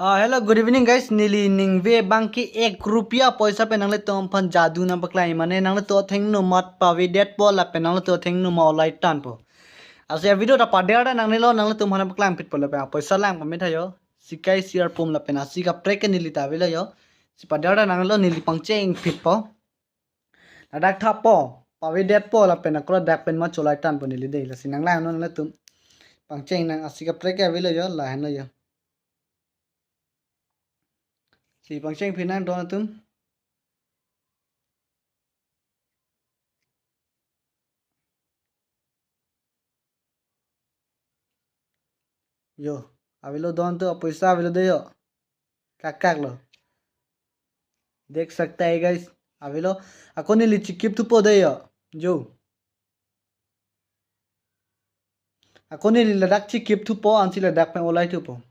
Hello, good evening guys. Neli ningve bangki 1 rupiah पैसा पे नंगले तो अपन जादू ना पकलाई मने नंगले तो थेंग नो मत पावी डेट पो ला पे नंगले तो थेंग नो मौलाई टान पो असे वीडियो टा पाडे आड़ा नंगले तो मने पकलाई पिट पो ला पे पैसा लांग पमे थायो सिकाई सियर पोम ला पे ना सिका प्रेक नीली तावे ला यो सि पाडे आड़ा नंगले नीली पंचे ing फिट पो डाक था पो पावी डेट पो ला पे ना क्रो डाक पेन मा चोलाई टान पो नीली दे ला सि नंगला नंगले तुम पंचे ing ना सिका प्रेक आवे ला यो ला हन यो si pangseng phinan do tum yo avilo don तो पैसा avilo दे यो काक लो देख सकता है guys avilo ako ni lichi kip tu po दे यो जो ako ni ladak chi kip tu po ansi ladak पे ओलाई tu po